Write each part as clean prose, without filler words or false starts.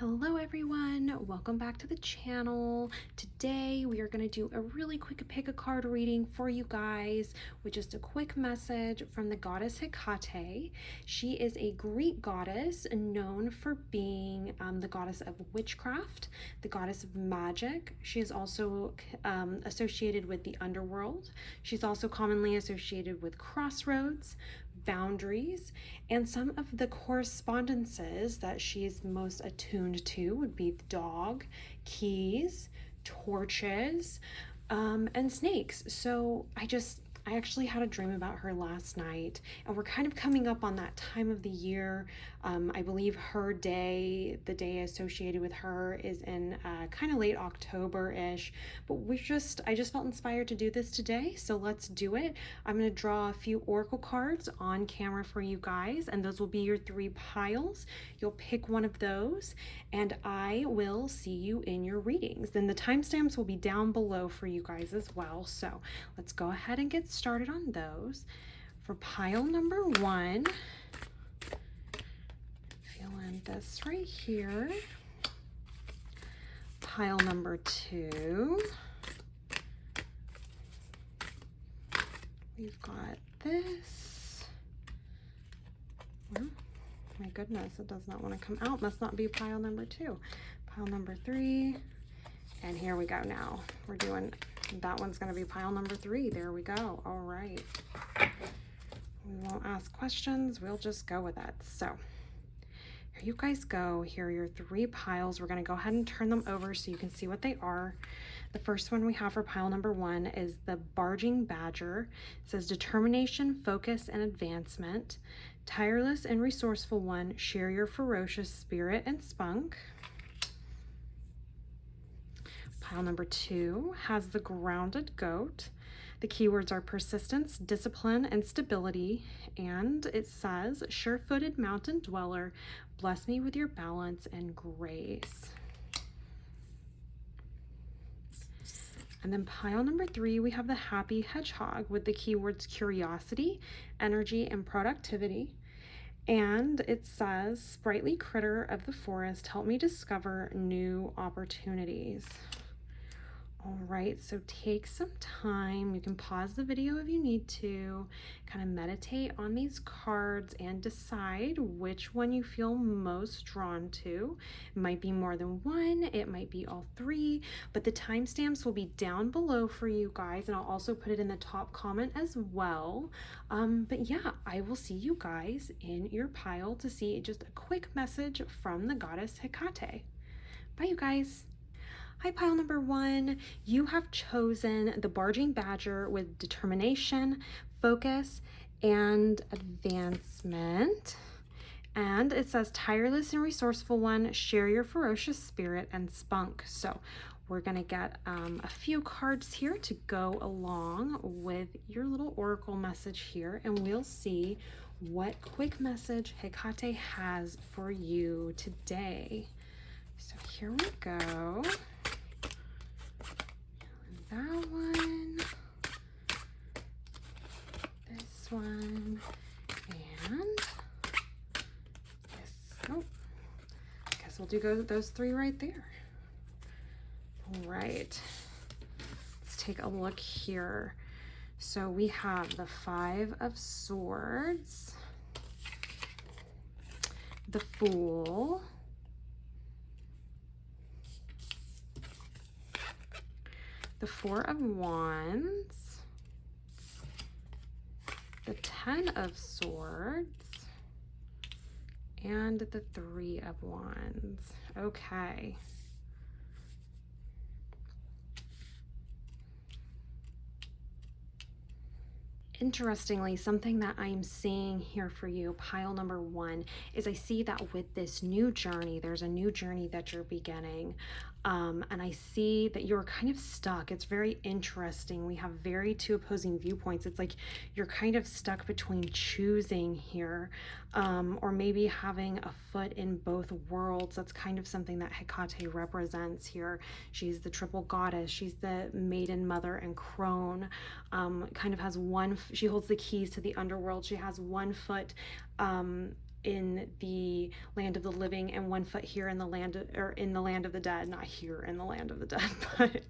Hello everyone, welcome back to the channel. Today we are going to do a really quick pick a card reading for you guys with just a quick message from the goddess Hekate. She is a Greek goddess known for being the goddess of witchcraft, the goddess of magic. She is also associated with the underworld. She's also commonly associated with crossroads, boundaries, and some of the correspondences that she is most attuned to would be the dog, keys, torches, and snakes. So I actually had a dream about her last night, and we're kind of coming up on that time of the year. I believe her day, the day associated with her, is in kind of late October-ish, but I just felt inspired to do this today, so let's do it. I'm going to draw a few oracle cards on camera for you guys, and those will be your 3 piles. You'll pick one of those, and I will see you in your readings. Then the timestamps will be down below for you guys as well, so let's go ahead and get started on those. For pile number 1, feeling this right here. Pile number 2, we've got this. Oh, my goodness, it does not want to come out. Must not be pile number 2. Pile number 3, and here we go. Now we're doing that one's going to be pile number 3. There we go. All right. We won't ask questions. We'll just go with it. So here you guys go. Here are your 3 piles. We're going to go ahead and turn them over so you can see what they are. The first one we have for pile number 1 is the barging badger. It says determination, focus, and advancement. Tireless and resourceful one, share your ferocious spirit and spunk. Pile number 2 has the grounded goat. The keywords are persistence, discipline, and stability. And it says, sure-footed mountain dweller, bless me with your balance and grace. And then pile number 3, we have the happy hedgehog with the keywords curiosity, energy, and productivity. And it says, sprightly critter of the forest, help me discover new opportunities. All right, so take some time. You can pause the video if you need to, kind of meditate on these cards and decide which one you feel most drawn to. It might be more than one, it might be all 3, but the timestamps will be down below for you guys, and I'll also put it in the top comment as well. But yeah, I will see you guys in your pile to see just a quick message from the goddess Hekate. Bye, you guys. Hi, pile number 1. You have chosen the barging badger with determination, focus, and advancement. And it says tireless and resourceful one, share your ferocious spirit and spunk. So we're going to get a few cards here to go along with your little oracle message here, and we'll see what quick message Hekate has for you today. So here we go. That one, this one, and this. Oh, I guess we'll do those 3 right there. All right, let's take a look here. So we have the 5 of Swords, the Fool, the 4 of Wands, the 10 of Swords, and the 3 of Wands. Okay. Interestingly, something that I'm seeing here for you, pile number 1, is I see that with this new journey, there's a new journey that you're beginning. And I see that you're kind of stuck. It's very interesting. We have 2 opposing viewpoints. It's like you're kind of stuck between choosing here, or maybe having a foot in both worlds. That's kind of something that Hekate represents here. She's the triple goddess. She's the maiden, mother, and crone. Kind of has she holds the keys to the underworld. She has one foot in the land of the living and 1 foot here in the land of, or in the land of the dead. Not here in the land of the dead, but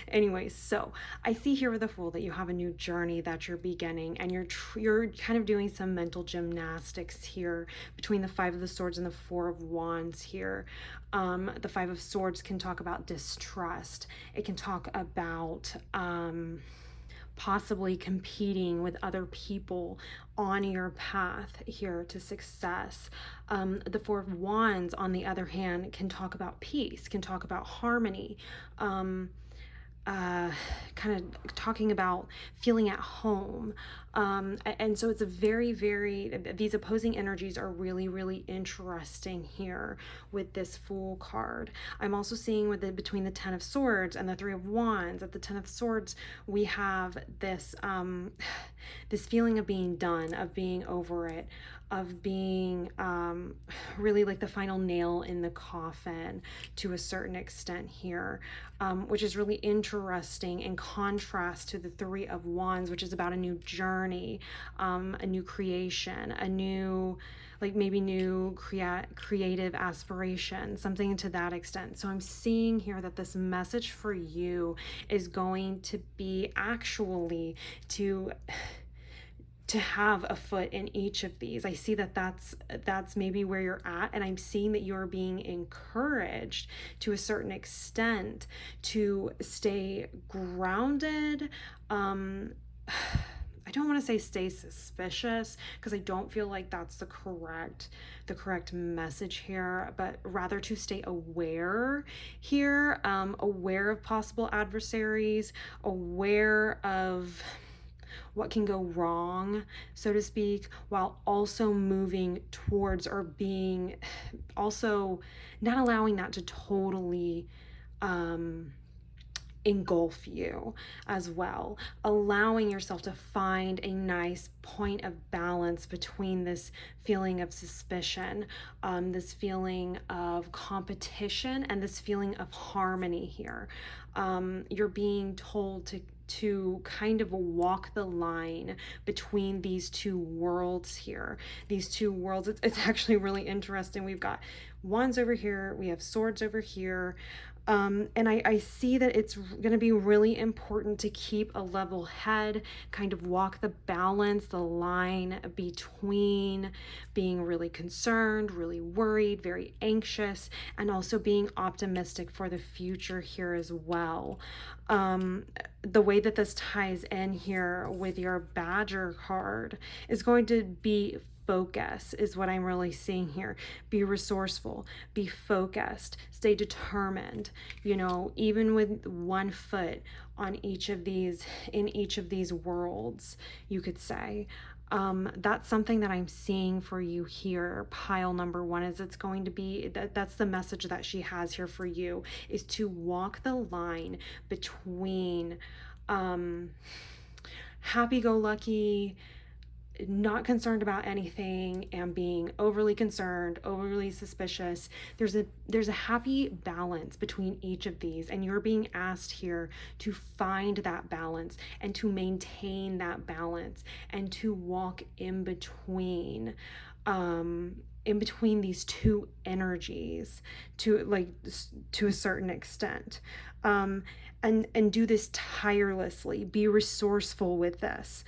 anyways. So I see here with the Fool that you have a new journey that you're beginning, and you're kind of doing some mental gymnastics here between the 5 of the Swords and the 4 of Wands here. The 5 of Swords can talk about distrust. It can talk about possibly competing with other people on your path here to success. The 4 of Wands, on the other hand, can talk about peace, can talk about harmony, kind of talking about feeling at home. And so it's a very, these opposing energies are really, really interesting here with this Fool card. I'm also seeing with it between the 10 of Swords and the 3 of Wands. At the 10 of Swords, we have this, this feeling of being done, of being over it, of being really like the final nail in the coffin to a certain extent here, which is really interesting in contrast to the 3 of Wands, which is about a new journey, a new creation, a new, like maybe new creative aspiration, something to that extent. So I'm seeing here that this message for you is going to be actually to have a foot in each of these. I see that that's maybe where you're at, and I'm seeing that you're being encouraged to a certain extent to stay grounded. I don't want to say stay suspicious, because I don't feel like that's the correct message here, but rather to stay aware here, aware of possible adversaries, aware of what can go wrong, so to speak, while also moving towards, or being also not allowing that to totally engulf you as well, allowing yourself to find a nice point of balance between this feeling of suspicion, this feeling of competition, and this feeling of harmony here. You're being told to kind of walk the line between these two worlds here. These two worlds, it's actually really interesting. We've got Wands over here, we have Swords over here. And I see that it's going to be really important to keep a level head, kind of walk the balance, the line between being really concerned, really worried, very anxious, and also being optimistic for the future here as well. The way that this ties in here with your Badger card is going to be focus, is what I'm really seeing here. Be resourceful, be focused, stay determined, you know, even with 1 foot on each of these, in each of these worlds, you could say. That's something that I'm seeing for you here, pile number 1, is it's going to be, that's the message that she has here for you, is to walk the line between happy-go-lucky, not concerned about anything, and being overly concerned, overly suspicious. There's a happy balance between each of these, and you're being asked here to find that balance and to maintain that balance and to walk in between these two energies to a certain extent, and do this tirelessly. Be resourceful with this.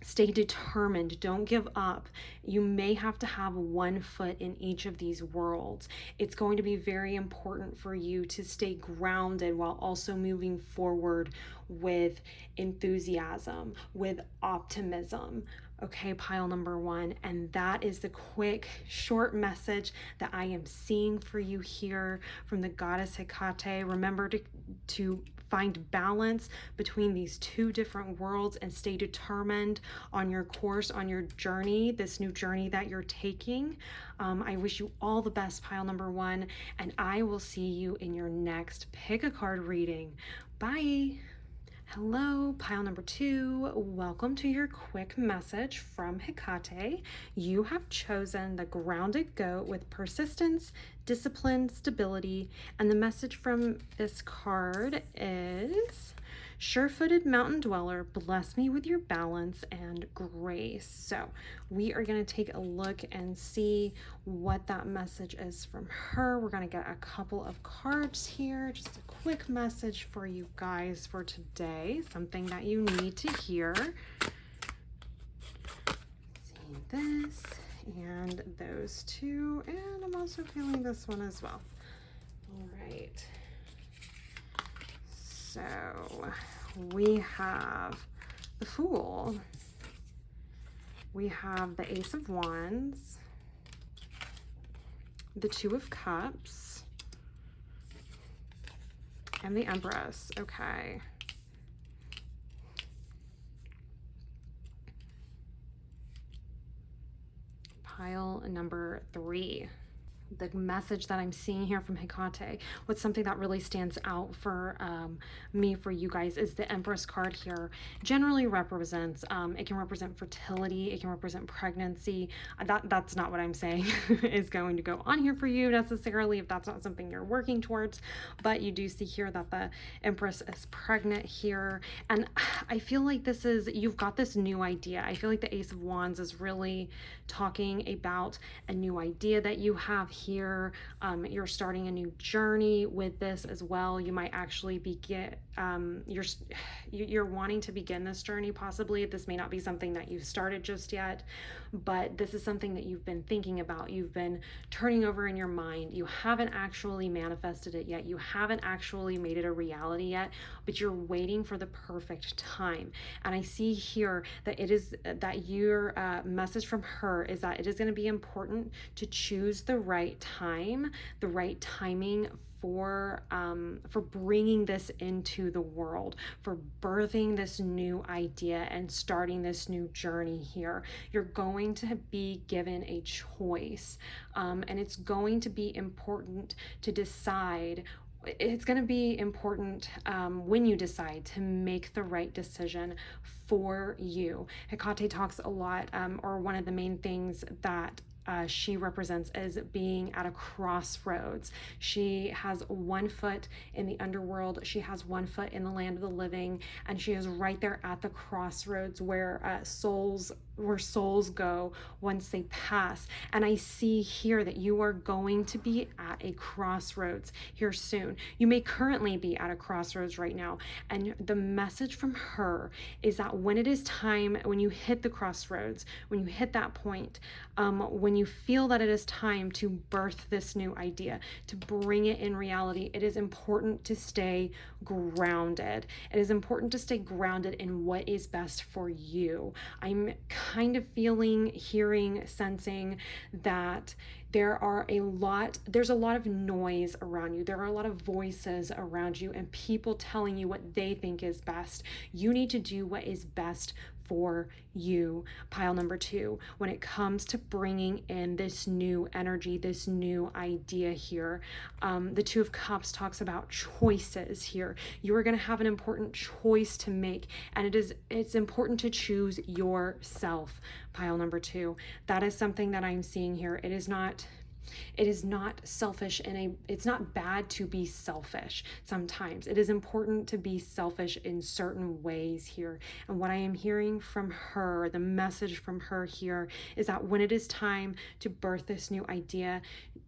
Stay determined. Don't give up. You may have to have 1 foot in each of these worlds. It's going to be very important for you to stay grounded while also moving forward with enthusiasm, with optimism. Okay, pile number 1. And that is the quick, short message that I am seeing for you here from the goddess Hekate. Remember to find balance between these 2 different worlds and stay determined on your course, on your journey, this new journey that you're taking. I wish you all the best, pile number 1, and I will see you in your next Pick a Card reading. Bye. Hello, pile number 2. Welcome to your quick message from Hekate. You have chosen the grounded goat with persistence, discipline, stability, and the message from this card is Sure-footed mountain dweller, bless me with your balance and grace. So we are going to take a look and see what that message is from her. We're going to get a couple of cards here, just a quick message for you guys for today, something that you need to hear. See this and those two, and I'm also feeling this one as well. All right. So we have the Fool, we have the Ace of Wands, the Two of Cups, and the Empress. Okay. Pile number 3. The message that I'm seeing here from Hekate, what's something that really stands out for me, for you guys, is the Empress card here. Generally represents, it can represent fertility, it can represent pregnancy. That's not what I'm saying is going to go on here for you necessarily, if that's not something you're working towards, but you do see here that the Empress is pregnant here, and I feel like this is, you've got this new idea. I feel like the Ace of Wands is really talking about a new idea that you have here. You're starting a new journey with this as well. You might actually begin, you're wanting to begin this journey possibly. This may not be something that you've started just yet, but this is something that you've been thinking about. You've been turning over in your mind. You haven't actually manifested it yet. You haven't actually made it a reality yet, but you're waiting for the perfect time. And I see here that it is that your message from her is that it is going to be important to choose the right time, the right timing for bringing this into the world, for birthing this new idea and starting this new journey here. You're going to be given a choice, and it's going to be important to decide. It's going to be important when you decide to make the right decision for you. Hekate talks a lot, or one of the main things that she represents as being at a crossroads. She has one foot in the underworld, she has one foot in the land of the living, and she is right there at the crossroads where souls go once they pass. And I see here that you are going to be at a crossroads here soon. You may currently be at a crossroads right now, and the message from her is that when it is time, when you hit the crossroads, when you hit that point, when you feel that it is time to birth this new idea, to bring it in reality, it is important to stay grounded. It is important to stay grounded in what is best for you. I'm kind of feeling, hearing, sensing that there's a lot of noise around you. There are a lot of voices around you and people telling you what they think is best. You need to do what is best for you. Pile number 2, when it comes to bringing in this new energy, this new idea here, the Two of Cups talks about choices here. You are going to have an important choice to make, and it's important to choose yourself. Pile number 2, that is something that I'm seeing here. It is not selfish, and it's not bad to be selfish. Sometimes it is important to be selfish in certain ways here. And what I am hearing from her, the message from her here, is that when it is time to birth this new idea,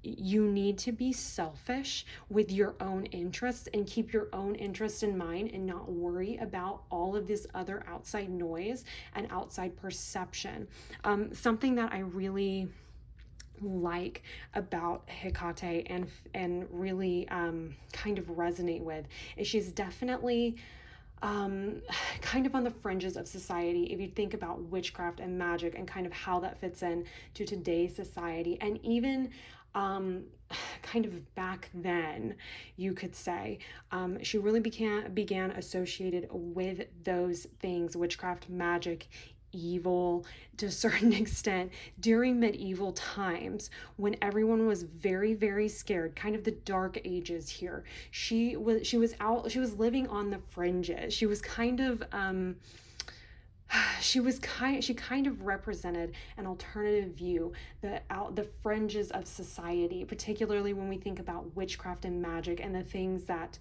you need to be selfish with your own interests and keep your own interests in mind and not worry about all of this other outside noise and outside perception. Something that I really like about Hekate and really kind of resonate with is she's definitely kind of on the fringes of society if you think about witchcraft and magic and kind of how that fits in to today's society, and even kind of back then, you could say. She really began associated with those things, witchcraft, magic, evil to a certain extent during medieval times when everyone was very, very scared, kind of the dark ages here. She was living on the fringes. She was kind of she kind of represented an alternative view, the fringes of society, particularly when we think about witchcraft and magic and the things that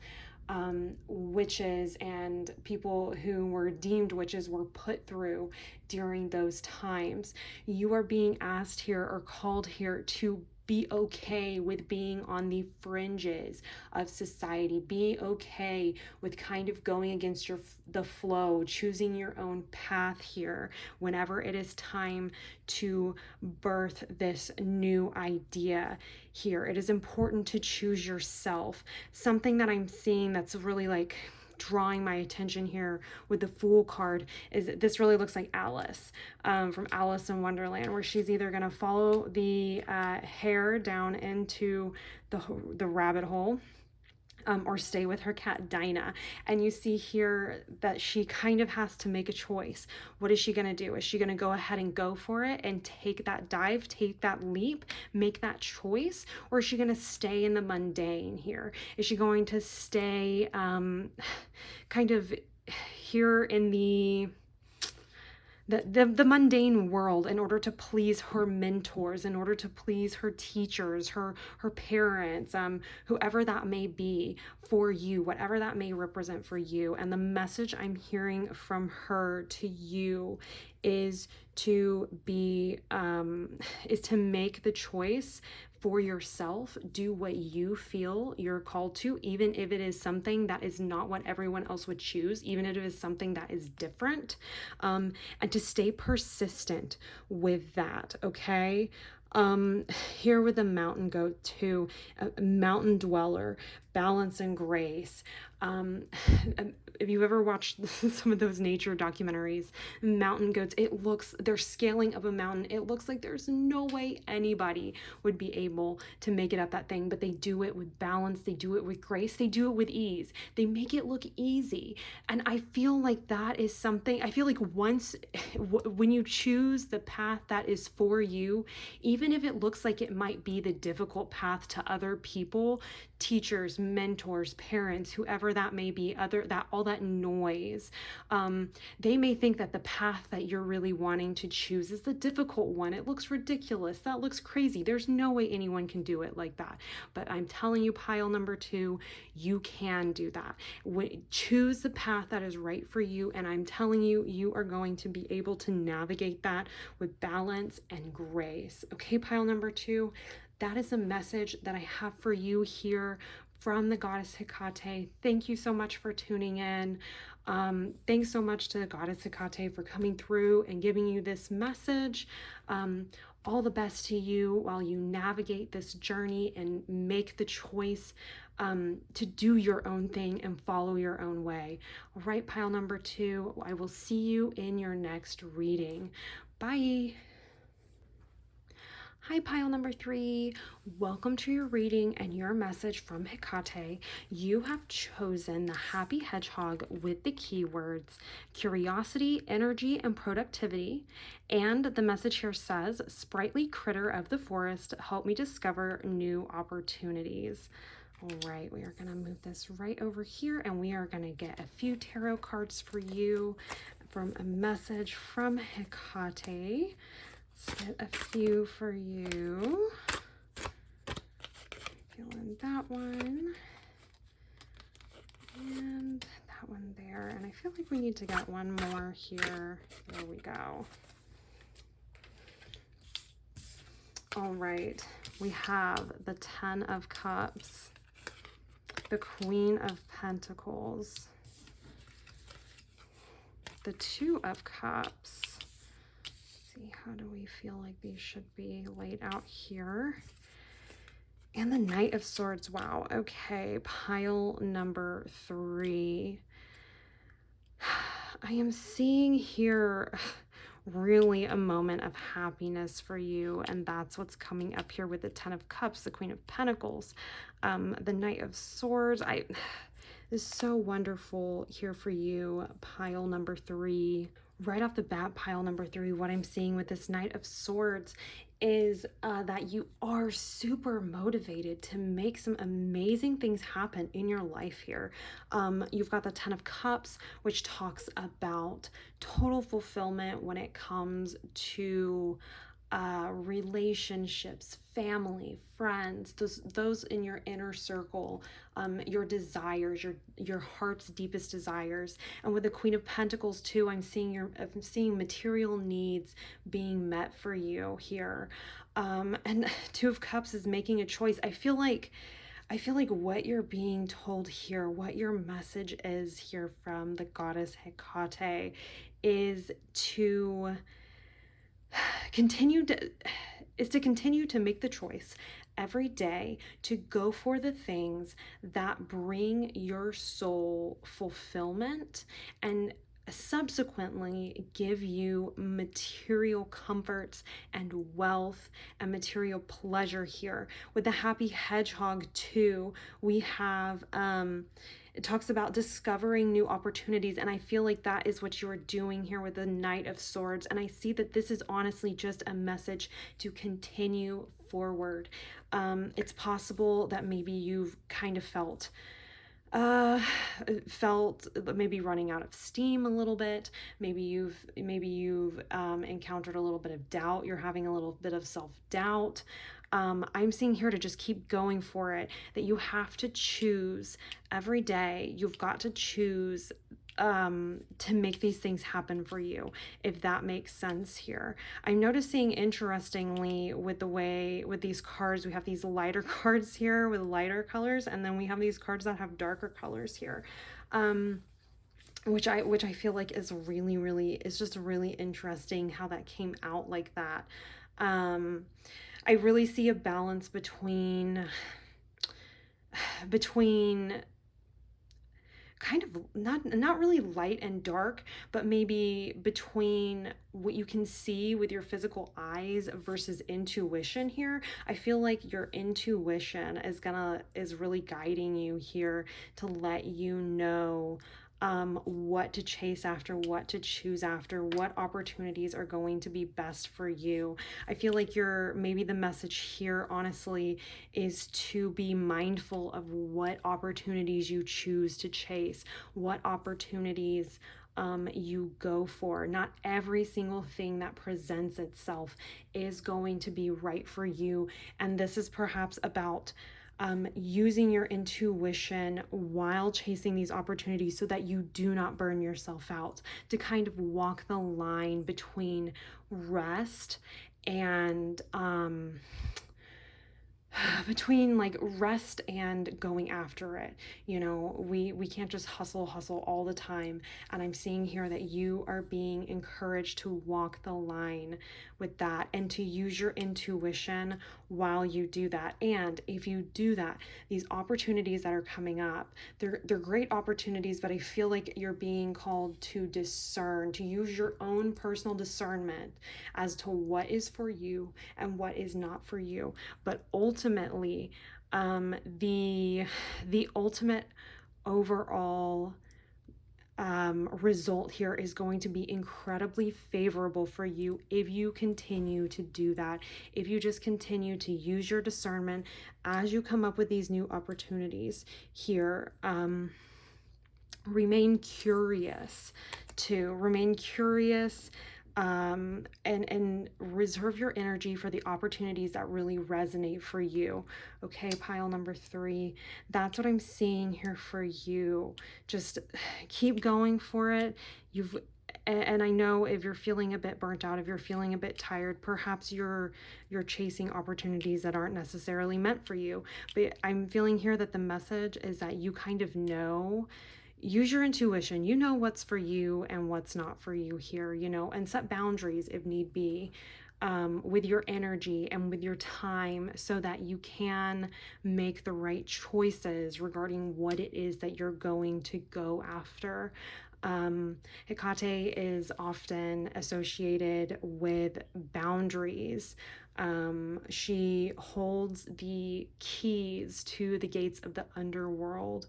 witches and people who were deemed witches were put through during those times. You are being asked here or called here to be okay with being on the fringes of society. Be okay with kind of going against the flow, choosing your own path here whenever it is time to birth this new idea here. It is important to choose yourself. Something that I'm seeing that's really like drawing my attention here with the Fool card is this really looks like Alice from Alice in Wonderland, where she's either going to follow the hare down into the rabbit hole, or stay with her cat Dinah. And you see here that she kind of has to make a choice. What is she going to do? Is she going to go ahead and go for it and take that dive, take that leap, make that choice? Or is she going to stay in the mundane here? Is she going to stay kind of here in the mundane world in order to please her mentors, in order to please her teachers, her parents, whoever that may be for you, whatever that may represent for you? And the message I'm hearing from her to you is to make the choice for yourself. Do what you feel you're called to, even if it is something that is not what everyone else would choose, even if it is something that is different, and to stay persistent with that, okay? Here with the mountain goat too, a mountain dweller, balance and grace. If you've ever watched some of those nature documentaries, mountain goats, they're scaling up a mountain. It looks like there's no way anybody would be able to make it up that thing, but they do it with balance. They do it with grace. They do it with ease. They make it look easy. And I feel like that is something, I feel like when you choose the path that is for you, even if it looks like it might be the difficult path to other people, teachers, mentors, parents, whoever that may be, all that noise, they may think that the path that you're really wanting to choose is the difficult one. It looks ridiculous. That looks crazy. There's no way anyone can do it like that. But I'm telling you, pile number 2, you can do that. Choose the path that is right for you, and I'm telling you, you are going to be able to navigate that with balance and grace. Okay, pile number 2, that is a message that I have for you here from the goddess Hekate. Thank you so much for tuning in. Thanks so much to the goddess Hekate for coming through and giving you this message. All the best to you while you navigate this journey and make the choice to do your own thing and follow your own way. All right, pile number 2, I will see you in your next reading. Bye. Hi, pile number 3. Welcome to your reading and your message from Hekate. You have chosen the Happy Hedgehog with the keywords curiosity, energy, and productivity. And the message here says, sprightly critter of the forest, help me discover new opportunities. All right, we are going to move this right over here, and we are going to get a few tarot cards for you from a message from Hekate. Let's get a few for you. Feeling that one. And that one there. And I feel like we need to get one more here. There we go. All right. We have the 10 of Cups, the Queen of Pentacles, the 2 of Cups. How do we feel like these should be laid out here? And the Knight of Swords. Wow. Okay, pile number 3. I am seeing here really a moment of happiness for you, and that's what's coming up here with the 10 of Cups, the Queen of Pentacles, the Knight of Swords. This is so wonderful here for you, pile number 3. Right off the bat, pile number 3, what I'm seeing with this Knight of Swords is that you are super motivated to make some amazing things happen in your life here. You've got the 10 of Cups, which talks about total fulfillment when it comes to relationships, family, friends, those in your inner circle, your desires, your heart's deepest desires. And with the Queen of Pentacles too, I'm seeing material needs being met for you here. And Two of Cups is making a choice. I feel like what you're being told here, what your message is here from the goddess Hekate, is to continue to make the choice every day to go for the things that bring your soul fulfillment and subsequently give you material comforts and wealth and material pleasure here. With the happy hedgehog too, we have it talks about discovering new opportunities, and I feel like that is what you're doing here with the Knight of Swords. And I see that this is honestly just a message to continue forward. It's possible that maybe you've kind of felt maybe running out of steam a little bit. Maybe you've encountered a little bit of doubt. You're having a little bit of self-doubt. I'm seeing here to just keep going for it, that you have to choose every day. You've got to choose to make these things happen for you, if that makes sense here. I'm noticing, interestingly, with these cards, we have these lighter cards here with lighter colors, and then we have these cards that have darker colors here. Which I feel like is just really interesting how that came out like that. I really see a balance between kind of not really light and dark, but maybe between what you can see with your physical eyes versus intuition here. I feel like your intuition is really guiding you here to let you know what to chase after, what to choose after, what opportunities are going to be best for you. I feel like maybe the message here, honestly, is to be mindful of what opportunities you choose to chase, what opportunities you go for. Not every single thing that presents itself is going to be right for you. And this is perhaps about using your intuition while chasing these opportunities so that you do not burn yourself out, to kind of walk the line between rest and going after it. We can't just hustle all the time. And I'm seeing here that you are being encouraged to walk the line with that and to use your intuition while you do that. And if you do that, these opportunities that are coming up, they're great opportunities, but I feel like you're being called to discern, to use your own personal discernment as to what is for you and what is not for you. But ultimately, the ultimate overall result here is going to be incredibly favorable for you if you continue to do that. If you just continue to use your discernment as you come up with these new opportunities here. Remain curious and reserve your energy for the opportunities that really resonate for you. Okay, pile number 3, that's what I'm seeing here for you. Just keep going for it. And I know if you're feeling a bit burnt out, if you're feeling a bit tired, perhaps you're chasing opportunities that aren't necessarily meant for you. But I'm feeling here that the message is that you kind of know. Use your intuition. You know what's for you and what's not for you here, and set boundaries if need be, with your energy and with your time, so that you can make the right choices regarding what it is that you're going to go after. Hekate is often associated with boundaries. She holds the keys to the gates of the underworld.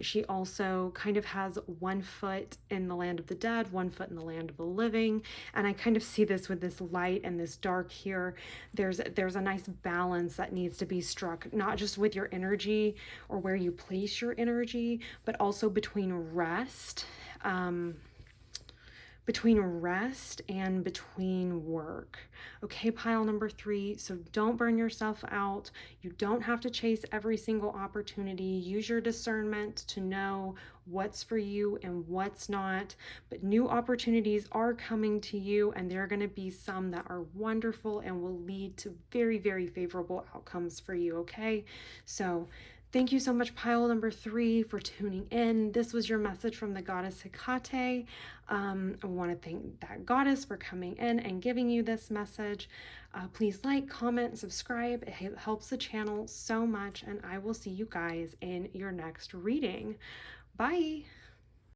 She also kind of has one foot in the land of the dead, one foot in the land of the living. And I kind of see this with this light and this dark here. There's a nice balance that needs to be struck, not just with your energy or where you place your energy, but also between rest, between rest and between work. Okay, pile number 3. So don't burn yourself out. You don't have to chase every single opportunity. Use your discernment to know what's for you and what's not. But new opportunities are coming to you, and there are going to be some that are wonderful and will lead to very, very favorable outcomes for you. Okay, so thank you so much, pile number 3, for tuning in. This was your message from the goddess Hekate. I want to thank that goddess for coming in and giving you this message. Please like, comment, subscribe. It helps the channel so much, and I will see you guys in your next reading. Bye.